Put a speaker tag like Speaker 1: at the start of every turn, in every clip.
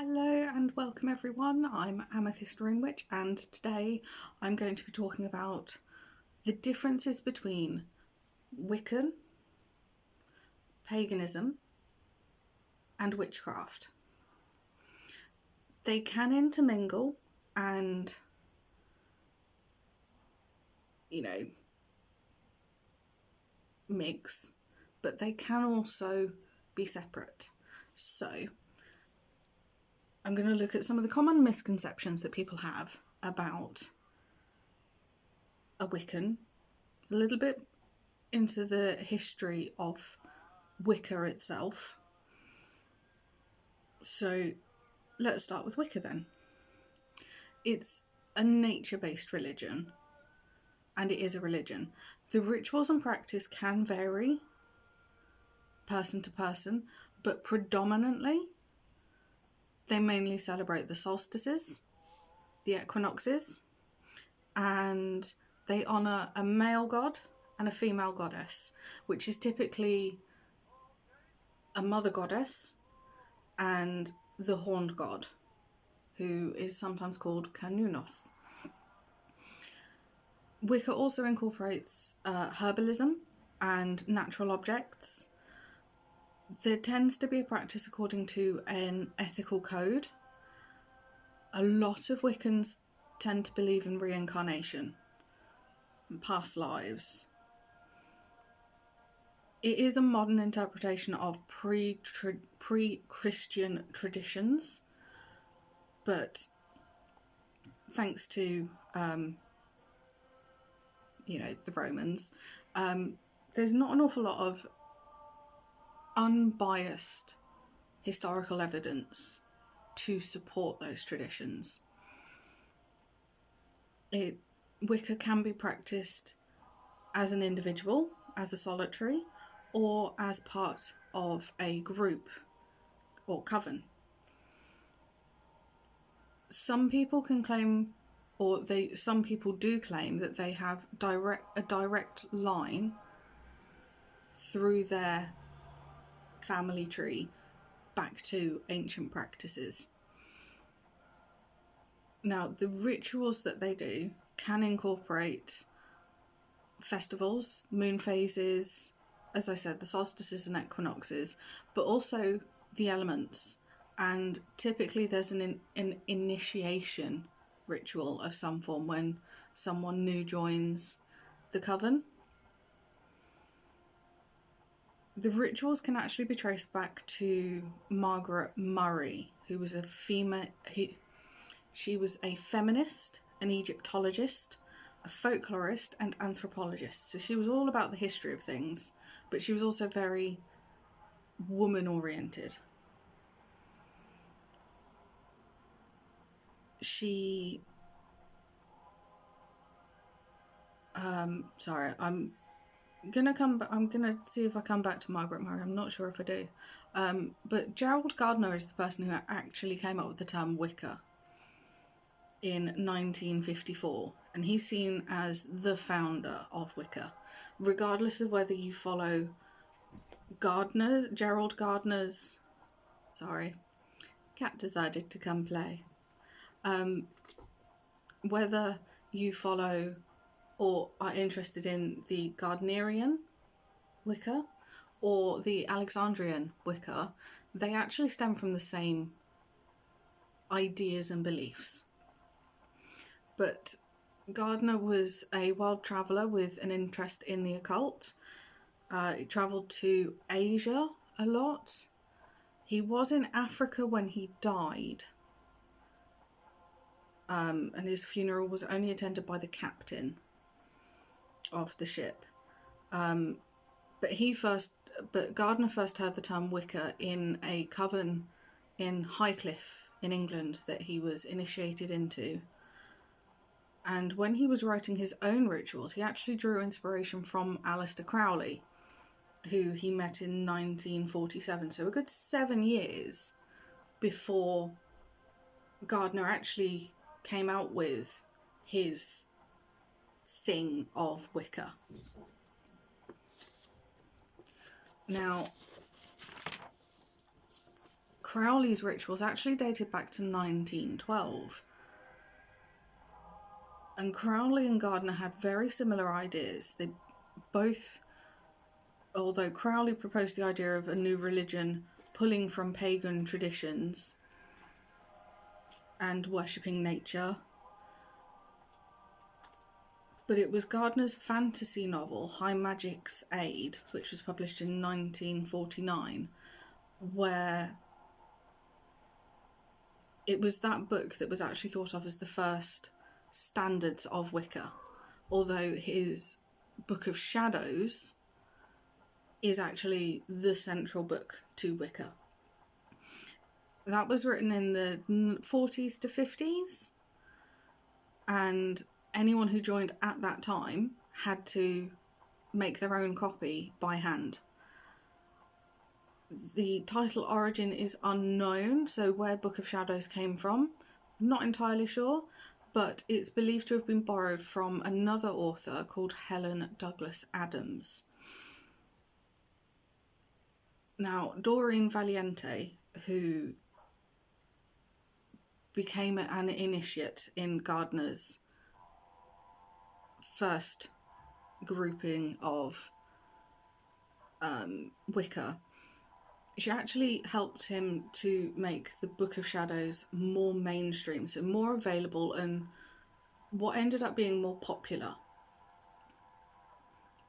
Speaker 1: Hello and welcome everyone, I'm Amethyst Rune Witch and today I'm going to be talking about the differences between Wiccan, Paganism and Witchcraft. They can intermingle and, mix, but they can also be separate. So I'm going to look at some of the common misconceptions that people have about a Wiccan, a little bit into the history of Wicca itself. So let's start with Wicca then. It's a nature-based religion, and it is a religion. The rituals and practice can vary person to person, but predominantly they mainly celebrate the solstices, the equinoxes, and they honour a male god and a female goddess, which is typically a mother goddess and the horned god, who is sometimes called Canunos. Wicca also incorporates herbalism and natural objects. There tends to be a practice according to an ethical code. A lot of Wiccans tend to believe in reincarnation and past lives. It is a modern interpretation of pre-Christian traditions, but thanks to the Romans, there's not an awful lot of unbiased historical evidence to support those traditions. Wicca can be practiced as an individual, as a solitary, or as part of a group or coven. Some people can claim, some people do claim that they have a direct line through their family tree back to ancient practices. Now, the rituals that they do can incorporate festivals, moon phases, as I said, the solstices and equinoxes, but also the elements. And typically there's an initiation ritual of some form when someone new joins the coven. The rituals can actually be traced back to Margaret Murray, who was a female. She was a feminist, an Egyptologist, a folklorist and anthropologist. So she was all about the history of things, but she was also very woman-oriented. She... I'm gonna see if I come back to Margaret Murray. I'm not sure if I do. But Gerald Gardner is the person who actually came up with the term Wicca in 1954, and he's seen as the founder of Wicca, regardless of whether you follow Gerald Gardner's... Sorry, cat decided to come play. Whether you follow or are interested in the Gardnerian Wicca or the Alexandrian Wicca, they actually stem from the same ideas and beliefs. But Gardner was a world traveller with an interest in the occult. He travelled to Asia a lot. He was in Africa when he died. And his funeral was only attended by the captain of the ship. But Gardner first heard the term Wicca in a coven in Highcliffe in England that he was initiated into. And when he was writing his own rituals, he actually drew inspiration from Aleister Crowley, who he met in 1947, so a good 7 years before Gardner actually came out with his thing of Wicca. Now, Crowley's rituals actually dated back to 1912. And Crowley and Gardner had very similar ideas. They both, although Crowley proposed the idea of a new religion pulling from pagan traditions and worshipping nature, but it was Gardner's fantasy novel High Magic's Aid, which was published in 1949, where it was that book that was actually thought of as the first standards of Wicca, although his Book of Shadows is actually the central book to Wicca. That was written in the 40s to 50s, and anyone who joined at that time had to make their own copy by hand. The title origin is unknown, so where Book of Shadows came from, not entirely sure, but it's believed to have been borrowed from another author called Helen Douglas Adams. Now, Doreen Valiente, who became an initiate in Gardner's first grouping of Wicca, she actually helped him to make the Book of Shadows more mainstream, so more available and what ended up being more popular.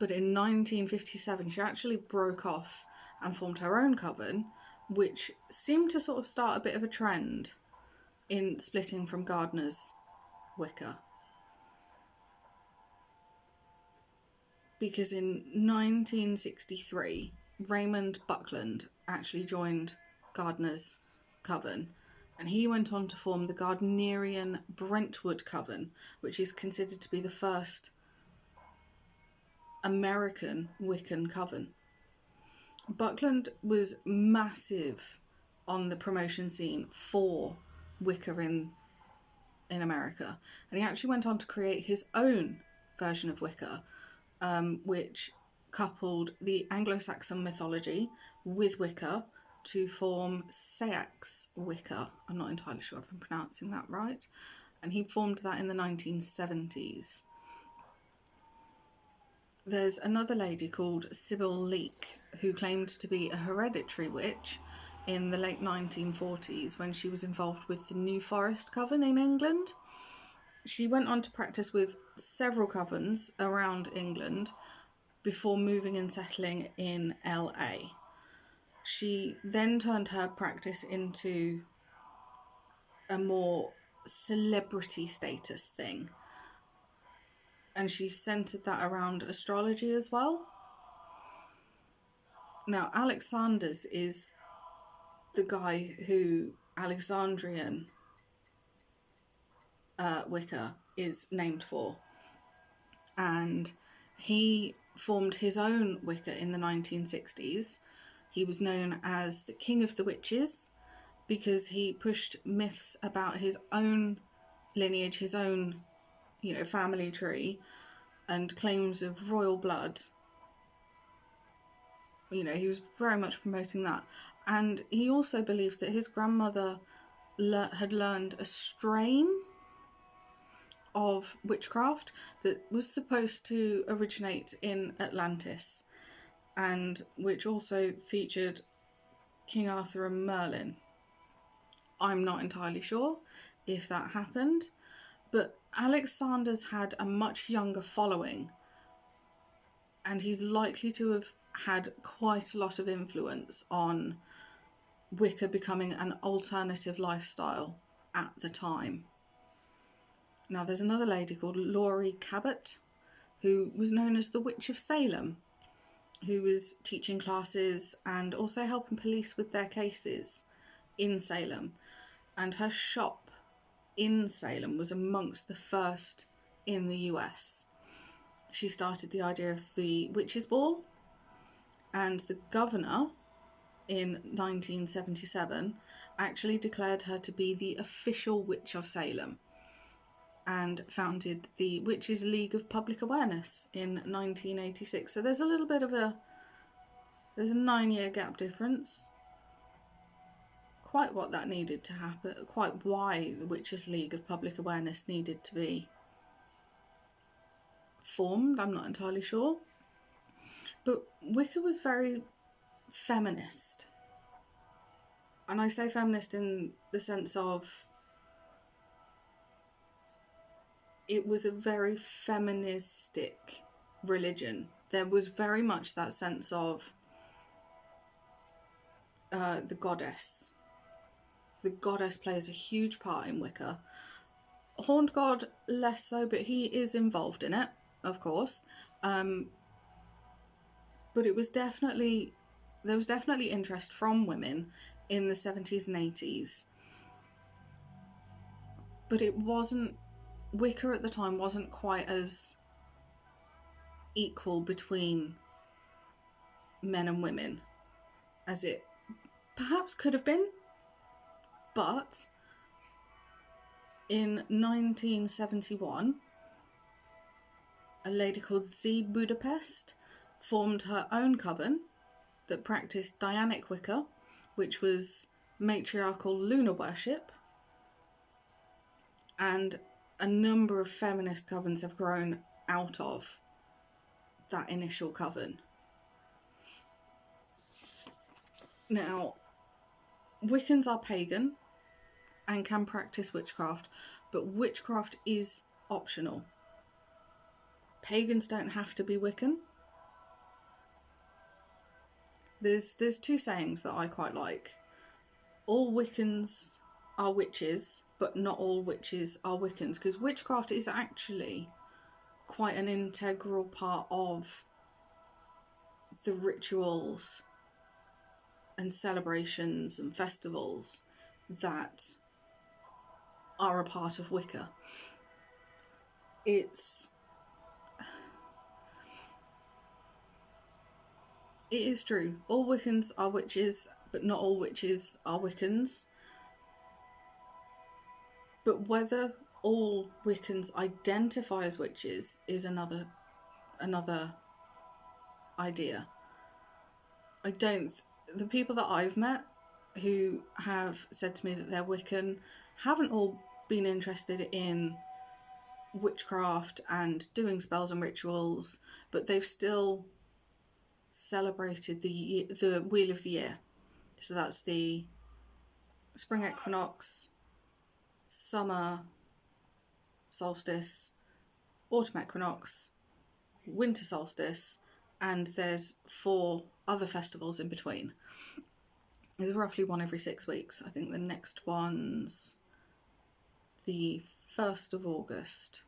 Speaker 1: But in 1957, she actually broke off and formed her own coven, which seemed to sort of start a bit of a trend in splitting from Gardner's Wicca. Because in 1963, Raymond Buckland actually joined Gardner's coven, and he went on to form the Gardnerian Brentwood Coven, which is considered to be the first American Wiccan coven. Buckland was massive on the promotion scene for Wicca in America, and he actually went on to create his own version of Wicca, which coupled the Anglo-Saxon mythology with Wicca to form Sayax Wicca. I'm not entirely sure if I'm pronouncing that right. And he formed that in the 1970s. There's another lady called Sybil Leek who claimed to be a hereditary witch in the late 1940s when she was involved with the New Forest Coven in England. She went on to practice with several covens around England before moving and settling in LA. She then turned her practice into a more celebrity status thing, and she centered that around astrology as well. Now, Alex Sanders is the guy who Alexandrian Wicca is named for, and he formed his own Wicca in the 1960s. He was known as the King of the Witches because he pushed myths about his own lineage, his own, family tree, and claims of royal blood. He was very much promoting that. And he also believed that his grandmother had learned a strain of witchcraft that was supposed to originate in Atlantis, and which also featured King Arthur and Merlin. I'm not entirely sure if that happened, but Alex Sanders had a much younger following, and he's likely to have had quite a lot of influence on Wicca becoming an alternative lifestyle at the time. Now, there's another lady called Laurie Cabot, who was known as the Witch of Salem, who was teaching classes and also helping police with their cases in Salem. And her shop in Salem was amongst the first in the US. She started the idea of the Witches' Ball, and the governor in 1977 actually declared her to be the official Witch of Salem, and founded the Witches' League of Public Awareness in 1986. So there's a little bit of there's a 9-year gap difference. quite what that needed to happen, quite why the Witches' League of Public Awareness needed to be formed. I'm not entirely sure. But Wicca was very feminist. And I say feminist in the sense of it was a very feministic religion. There was very much that sense of the goddess. The goddess plays a huge part in Wicca. Horned God, less so, but he is involved in it, of course. But it was definitely, there was definitely interest from women in the 70s and 80s. But it wasn't, Wicca at the time wasn't quite as equal between men and women as it perhaps could have been. But in 1971, a lady called Z Budapest formed her own coven that practiced Dianic Wicca, which was matriarchal lunar worship, and a number of feminist covens have grown out of that initial coven. Now, Wiccans are pagan and can practice witchcraft, but witchcraft is optional. Pagans don't have to be Wiccan. There's two sayings that I quite like. All Wiccans are witches, but not all witches are Wiccans, because witchcraft is actually quite an integral part of the rituals and celebrations and festivals that are a part of Wicca. It is true. All Wiccans are witches, but not all witches are Wiccans. But whether all Wiccans identify as witches is another idea. The people that I've met who have said to me that they're Wiccan haven't all been interested in witchcraft and doing spells and rituals, but they've still celebrated the Wheel of the Year. So that's the spring equinox, summer solstice, autumn equinox, winter solstice, and there's 4 other festivals in between. There's roughly one every 6 weeks. I think the next one's the 1st of August.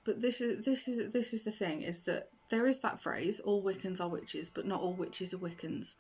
Speaker 1: But this is the thing, is that there is that phrase, all Wiccans are witches, but not all witches are Wiccans.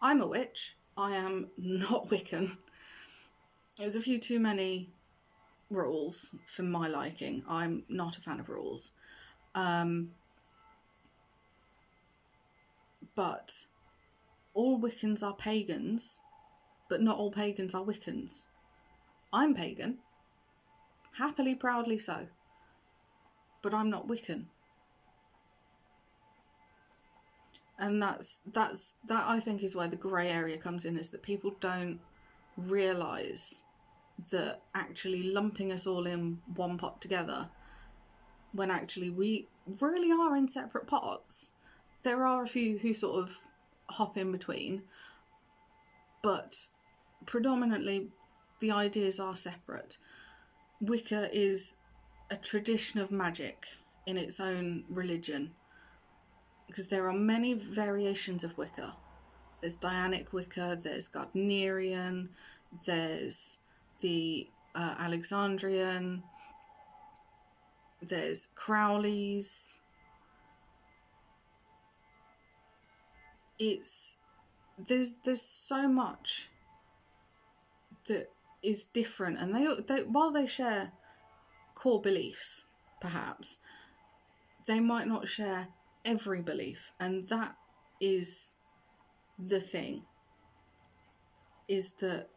Speaker 1: I'm a witch. I am not Wiccan. There's a few too many rules for my liking. I'm not a fan of rules. But all Wiccans are pagans, but not all pagans are Wiccans. I'm pagan. Happily, proudly so. But I'm not Wiccan. And that I think is where the grey area comes in, is that people don't realise that actually lumping us all in one pot together, when actually we really are in separate pots. There are a few who sort of hop in between, but predominantly the ideas are separate. Wicca is a tradition of magic in its own religion, because there are many variations of Wicca. There's Dianic Wicca, there's Gardnerian, there's the Alexandrian, there's Crowley's. There's so much that is different, and they while they share core beliefs, perhaps, they might not share every belief, and that is the thing, is that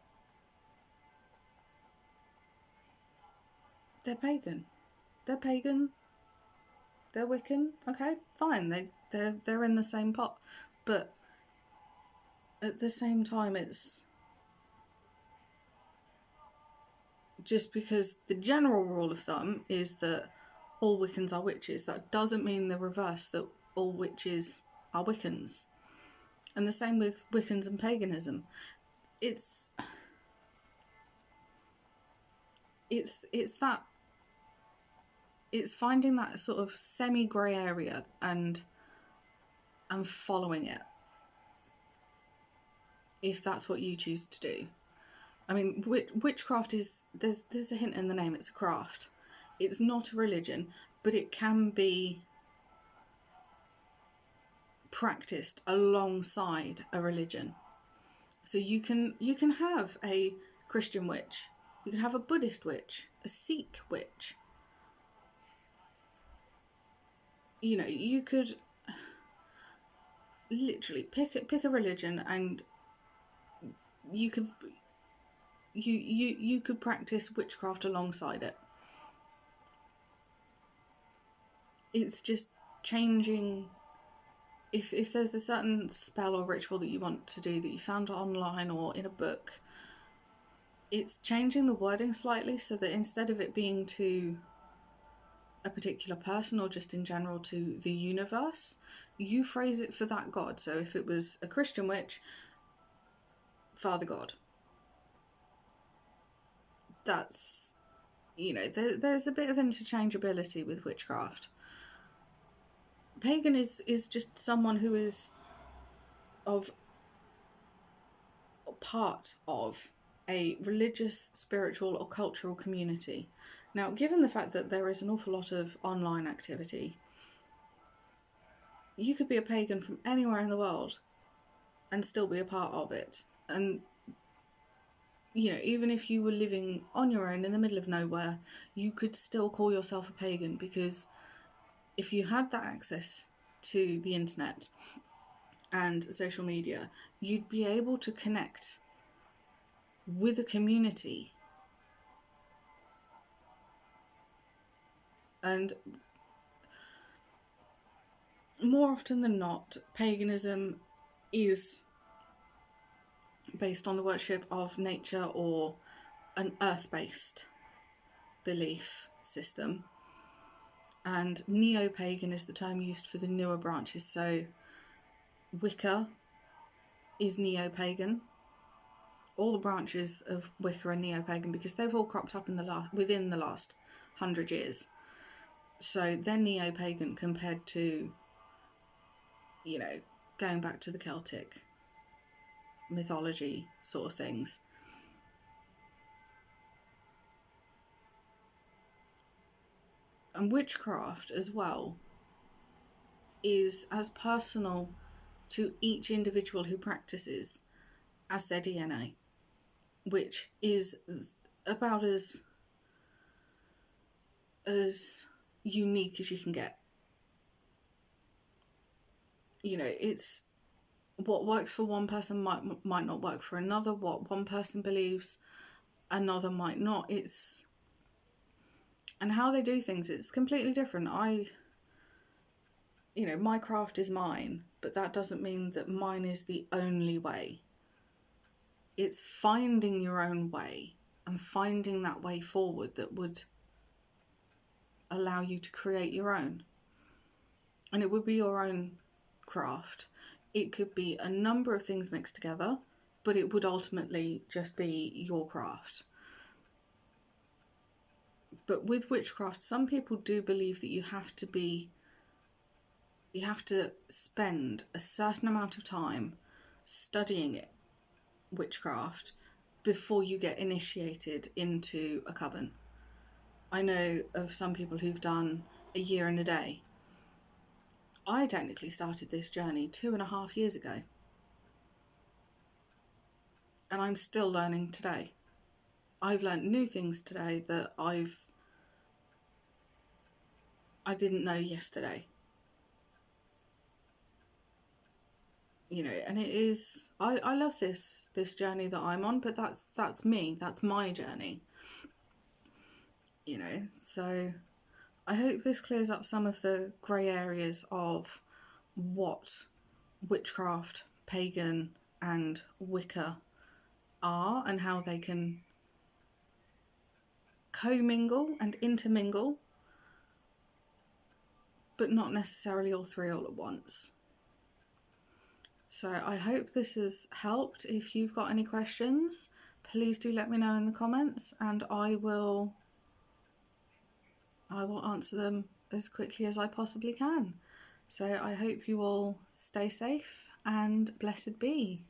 Speaker 1: they're pagan. They're pagan. They're Wiccan. Okay, fine. they're in the same pot. But at the same time, it's just because the general rule of thumb is that all Wiccans are witches. That doesn't mean the reverse, that all witches are Wiccans. And the same with Wiccans and paganism. It's that, it's finding that sort of semi-grey area and following it, if that's what you choose to do. I mean, witchcraft is, there's a hint in the name, it's a craft. It's not a religion, but it can be practiced alongside a religion. So you can have a Christian witch, you can have a Buddhist witch, a Sikh witch. You know, you could literally pick a religion, and you could practice witchcraft alongside it. It's just changing. If there's a certain spell or ritual that you want to do that you found online or in a book, it's changing the wording slightly so that instead of it being to a particular person or just in general to the universe, you phrase it for that god. So if it was a Christian witch, Father God. That's, you know, there's a bit of interchangeability with witchcraft. Pagan is just someone who is part of a religious, spiritual or cultural community. Now, given the fact that there is an awful lot of online activity, you could be a pagan from anywhere in the world and still be a part of it. And, you know, even if you were living on your own in the middle of nowhere, you could still call yourself a pagan, because if you had that access to the internet and social media, you'd be able to connect with a community. And more often than not, paganism is based on the worship of nature or an earth-based belief system. And neo-pagan is the term used for the newer branches. So Wicca is neo-pagan. All the branches of Wicca are neo-pagan because they've all cropped up within the last 100 years. So they're neo-pagan compared to, you know, going back to the Celtic mythology sort of things. And witchcraft as well is as personal to each individual who practices as their DNA, which is about as unique as you can get. You know, it's what works for one person might not work for another. What one person believes, another might not. And how they do things, it's completely different. You know, my craft is mine, but that doesn't mean that mine is the only way. It's finding your own way and finding that way forward that would allow you to create your own. And it would be your own craft. It could be a number of things mixed together, but it would ultimately just be your craft. But with witchcraft, some people do believe that you have to spend a certain amount of time studying it, witchcraft, before you get initiated into a coven. I know of some people who've done a year and a day. I technically started this journey 2.5 years ago. And I'm still learning today. I've learned new things today that I didn't know yesterday. You know, and it is, I love this journey that I'm on, but that's me, that's my journey. You know, so I hope this clears up some of the grey areas of what witchcraft, pagan and Wicca are and how they can commingle and intermingle, but not necessarily all three all at once. So I hope this has helped. If you've got any questions, please do let me know in the comments, and I will answer them as quickly as I possibly can. So I hope you all stay safe and blessed be.